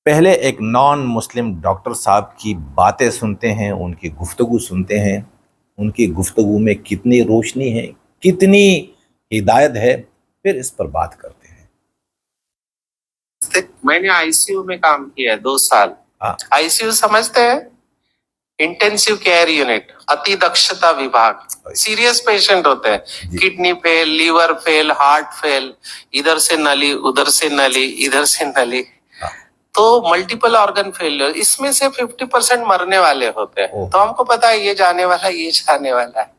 پہلے ایک نان مسلم ڈاکٹر صاحب کی باتیں سنتے ہیں، ان کی گفتگو سنتے ہیں، ان کی گفتگو میں کتنی روشنی ہے، کتنی ہدایت ہے، پھر اس پر بات کرتے ہیں۔ میں نے آئی سی یو میں کام کیا 2 سال۔ آئی سی یو سمجھتے ہیں؟ انٹینسیو کیئر یونٹ، اتی دکشتا وبھاگ۔ سیریس پیشنٹ ہوتے ہیں، کڈنی فیل، لیور فیل، ہارٹ فیل، ادھر سے نلی، ادھر سے نلی، ادھر سے نلی، تو ملٹیپل آرگن فیلئر۔ اس میں سے 50% مرنے والے ہوتے ہیں، تو ہم کو پتا ہے یہ جانے والا، یہ جانے والا ہے۔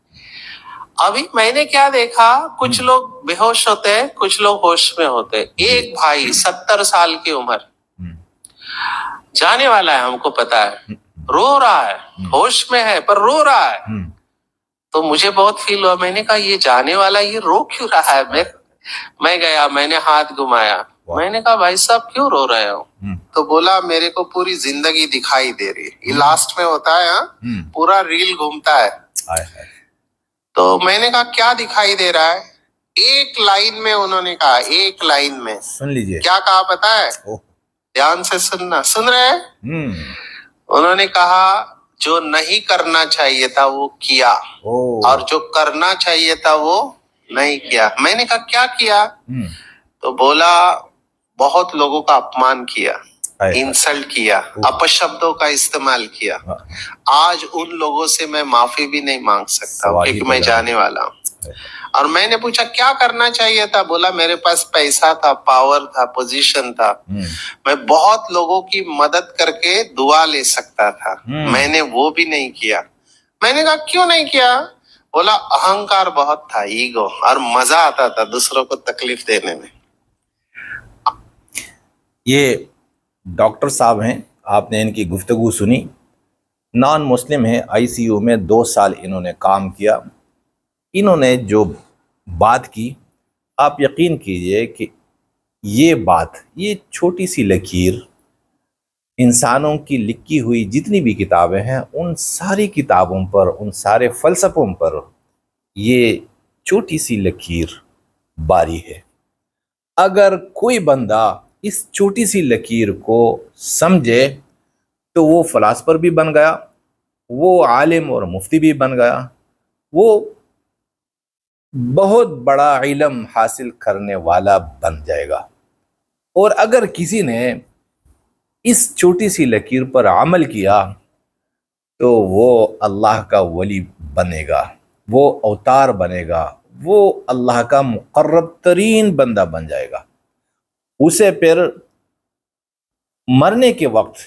ابھی میں نے کیا دیکھا، کچھ لوگ بے ہوش ہوتے ہیں، کچھ لوگ ہوش میں ہوتے ہیں۔ ایک بھائی 70 سال کی عمر، جانے والا ہے، ہم کو پتا ہے، رو رہا ہے، ہوش میں ہے پر رو رہا ہے۔ تو مجھے بہت فیل ہوا، میں نے کہا یہ جانے والا یہ رو کیوں رہا ہے؟ میں گیا، میں نے ہاتھ گھمایا، میں نے کہا بھائی صاحب کیوں رو رہے ہو؟ تو بولا میرے کو پوری زندگی دکھائی دے رہی ہے، یہ لاسٹ میں ہوتا ہے، پورا ریل گھومتا ہے۔ تو میں نے کہا کیا دکھائی دے رہا ہے؟ ایک لائن میں انہوں نے کہا، ایک لائن میں سن لیجئے کیا کہا پتا ہے؟ دھیان سے سننا، سن رہے ہیں؟ انہوں نے کہا جو نہیں کرنا چاہیے تھا وہ کیا، اور جو کرنا چاہیے تھا وہ نہیں کیا۔ میں نے کہا کیا کیا؟ تو بولا بہت لوگوں کا اپمان کیا، انسلٹ کیا، اپشبدوں کا استعمال کیا۔ آج ان لوگوں سے میں معافی بھی نہیں مانگ سکتا کیونکہ میں جانے والا ہوں۔ اور میں نے پوچھا کیا کرنا چاہیے تھا؟ بولا میرے پاس پیسہ تھا، پاور تھا، پوزیشن تھا، میں بہت لوگوں کی مدد کر کے دعا لے سکتا تھا، میں نے وہ بھی نہیں کیا۔ میں نے کہا کیوں نہیں کیا؟ بولا اہنکار بہت تھا، ایگو، اور مزہ آتا تھا دوسروں کو تکلیف دینے میں۔ یہ ڈاکٹر صاحب ہیں، آپ نے ان کی گفتگو سنی، نان مسلم ہیں، آئی سی یو میں 2 سال انہوں نے کام کیا۔ انہوں نے جو بات کی، آپ یقین کیجئے کہ یہ بات، یہ چھوٹی سی لکیر انسانوں کی لکھی ہوئی جتنی بھی کتابیں ہیں، ان ساری کتابوں پر، ان سارے فلسفوں پر یہ چھوٹی سی لکیر باری ہے۔ اگر کوئی بندہ اس چھوٹی سی لکیر کو سمجھے تو وہ فلاسفر بھی بن گیا، وہ عالم اور مفتی بھی بن گیا، وہ بہت بڑا علم حاصل کرنے والا بن جائے گا۔ اور اگر کسی نے اس چھوٹی سی لکیر پر عمل کیا تو وہ اللہ کا ولی بنے گا، وہ اوتار بنے گا، وہ اللہ کا مقرب ترین بندہ بن جائے گا۔ اسے پھر مرنے کے وقت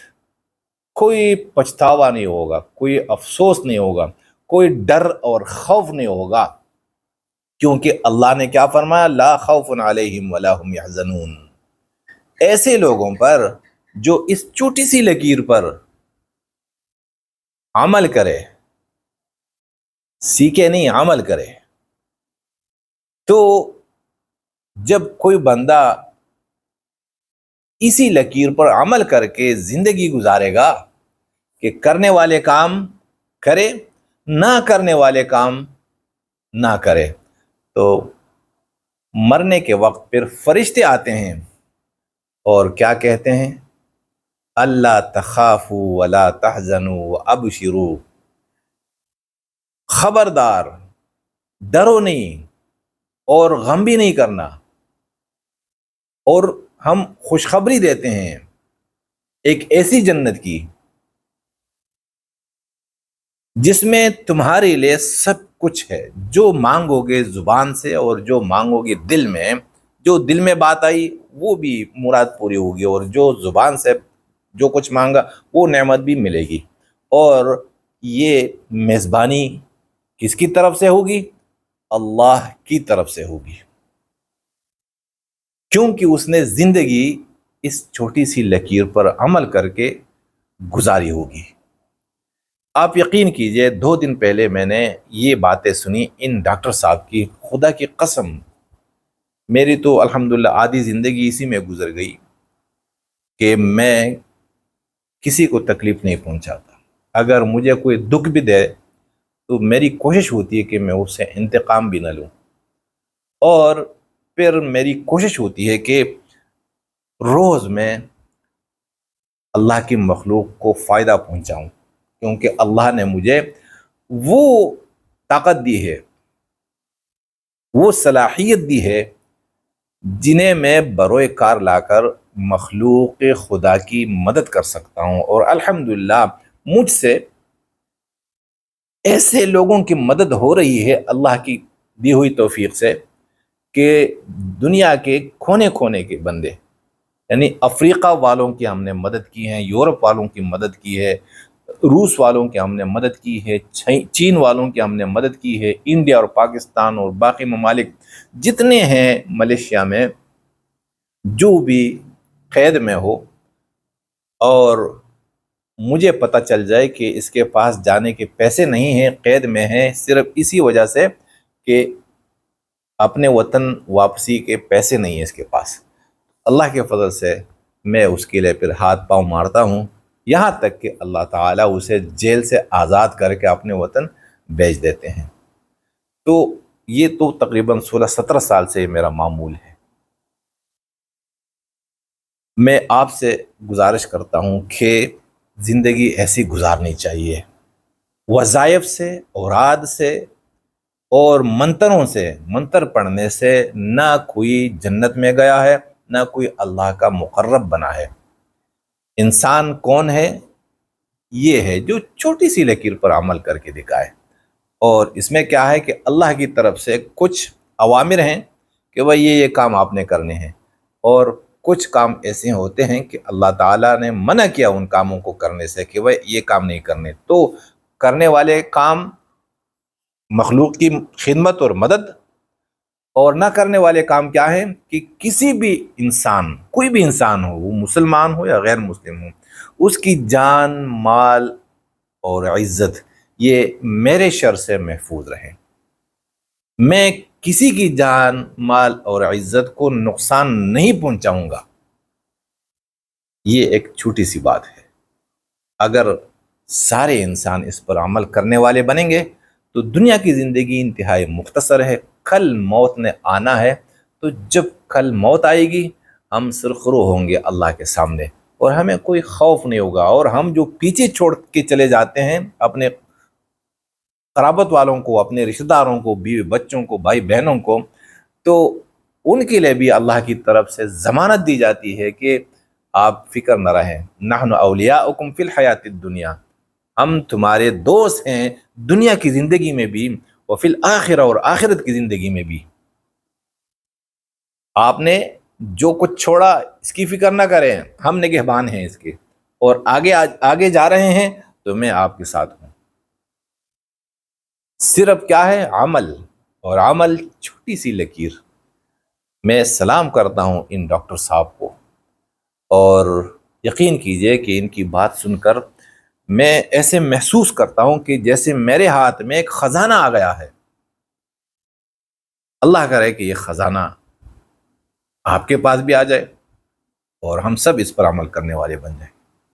کوئی پچھتاوا نہیں ہوگا، کوئی افسوس نہیں ہوگا، کوئی ڈر اور خوف نہیں ہوگا، کیونکہ اللہ نے کیا فرمایا؟ لا خوف علیہم ولا هم یحزنون۔ ایسے لوگوں پر جو اس چھوٹی سی لکیر پر عمل کرے، سیکھے نہیں، عمل کرے، تو جب کوئی بندہ اسی لکیر پر عمل کر کے زندگی گزارے گا کہ کرنے والے کام کرے، نہ کرنے والے کام نہ کرے، تو مرنے کے وقت پھر فرشتے آتے ہیں اور کیا کہتے ہیں؟ اللہ تخافوا ولا تحزنوا وابشروا، خبردار، ڈرو نہیں اور غم بھی نہیں کرنا، اور ہم خوشخبری دیتے ہیں ایک ایسی جنت کی جس میں تمہارے لیے سب کچھ ہے، جو مانگو گے زبان سے اور جو مانگو گے دل میں، جو دل میں بات آئی وہ بھی مراد پوری ہوگی، اور جو زبان سے جو کچھ مانگا وہ نعمت بھی ملے گی۔ اور یہ میزبانی کس کی طرف سے ہوگی؟ اللہ کی طرف سے ہوگی، کیونکہ اس نے زندگی اس چھوٹی سی لکیر پر عمل کر کے گزاری ہوگی۔ آپ یقین کیجئے 2 دن پہلے میں نے یہ باتیں سنی ان ڈاکٹر صاحب کی، خدا کی قسم میری تو الحمدللہ آدھی زندگی اسی میں گزر گئی کہ میں کسی کو تکلیف نہیں پہنچاتا۔ اگر مجھے کوئی دکھ بھی دے تو میری کوشش ہوتی ہے کہ میں اس سے انتقام بھی نہ لوں، اور پھر میری کوشش ہوتی ہے کہ روز میں اللہ کی مخلوق کو فائدہ پہنچاؤں، کیونکہ اللہ نے مجھے وہ طاقت دی ہے، وہ صلاحیت دی ہے جنہیں میں بروئے کار لا کر مخلوق خدا کی مدد کر سکتا ہوں۔ اور الحمدللہ مجھ سے ایسے لوگوں کی مدد ہو رہی ہے اللہ کی دی ہوئی توفیق سے کہ دنیا کے کونے کونے کے بندے، یعنی افریقہ والوں کی ہم نے مدد کی ہے، یورپ والوں کی مدد کی ہے، روس والوں کی ہم نے مدد کی ہے، چین والوں کی ہم نے مدد کی ہے، انڈیا اور پاکستان اور باقی ممالک جتنے ہیں ملیشیا میں، جو بھی قید میں ہو اور مجھے پتہ چل جائے کہ اس کے پاس جانے کے پیسے نہیں ہیں، قید میں ہیں صرف اسی وجہ سے کہ اپنے وطن واپسی کے پیسے نہیں ہیں اس کے پاس، اللہ کے فضل سے میں اس کے لیے پھر ہاتھ پاؤں مارتا ہوں، یہاں تک کہ اللہ تعالیٰ اسے جیل سے آزاد کر کے اپنے وطن بھیج دیتے ہیں۔ تو یہ تو تقریباً 16-17 سال سے میرا معمول ہے۔ میں آپ سے گزارش کرتا ہوں کہ زندگی ایسی گزارنی چاہیے، وظائف سے، اوراد سے اور منتروں سے، منتر پڑھنے سے نہ کوئی جنت میں گیا ہے، نہ کوئی اللہ کا مقرب بنا ہے۔ انسان کون ہے؟ یہ ہے جو چھوٹی سی لکیر پر عمل کر کے دکھائے، اور اس میں کیا ہے کہ اللہ کی طرف سے کچھ اوامر ہیں کہ بھائی یہ کام آپ نے کرنے ہیں، اور کچھ کام ایسے ہوتے ہیں کہ اللہ تعالیٰ نے منع کیا ان کاموں کو کرنے سے کہ بھائی یہ کام نہیں کرنے۔ تو کرنے والے کام مخلوق کی خدمت اور مدد، اور نہ کرنے والے کام کیا ہیں کہ کسی بھی انسان، کوئی بھی انسان ہو، وہ مسلمان ہو یا غیر مسلم ہو، اس کی جان، مال اور عزت یہ میرے شر سے محفوظ رہے۔ میں کسی کی جان، مال اور عزت کو نقصان نہیں پہنچاؤں گا۔ یہ ایک چھوٹی سی بات ہے، اگر سارے انسان اس پر عمل کرنے والے بنیں گے تو دنیا کی زندگی انتہائی مختصر ہے۔ کل موت نے آنا ہے، تو جب کل موت آئے گی ہم سرخرو ہوں گے اللہ کے سامنے، اور ہمیں کوئی خوف نہیں ہوگا، اور ہم جو پیچھے چھوڑ کے چلے جاتے ہیں اپنے قرابت والوں کو، اپنے رشتہ داروں کو، بیوی بچوں کو، بھائی بہنوں کو، تو ان کے لیے بھی اللہ کی طرف سے ضمانت دی جاتی ہے کہ آپ فکر نہ رہیں، نحن اولیاؤکم فی الحیات الدنیا، ہم تمہارے دوست ہیں دنیا کی زندگی میں بھی، وفی الآخرہ، اور آخرت کی زندگی میں بھی۔ آپ نے جو کچھ چھوڑا اس کی فکر نہ کریں، ہم نگہبان ہیں اس کے، اور آگے جا رہے ہیں تو میں آپ کے ساتھ ہوں۔ صرف کیا ہے؟ عمل، اور عمل چھوٹی سی لکیر۔ میں سلام کرتا ہوں ان ڈاکٹر صاحب کو، اور یقین کیجئے کہ ان کی بات سن کر میں ایسے محسوس کرتا ہوں کہ جیسے میرے ہاتھ میں ایک خزانہ آ گیا ہے۔ اللہ کرے کہ یہ خزانہ آپ کے پاس بھی آ جائے اور ہم سب اس پر عمل کرنے والے بن جائیں۔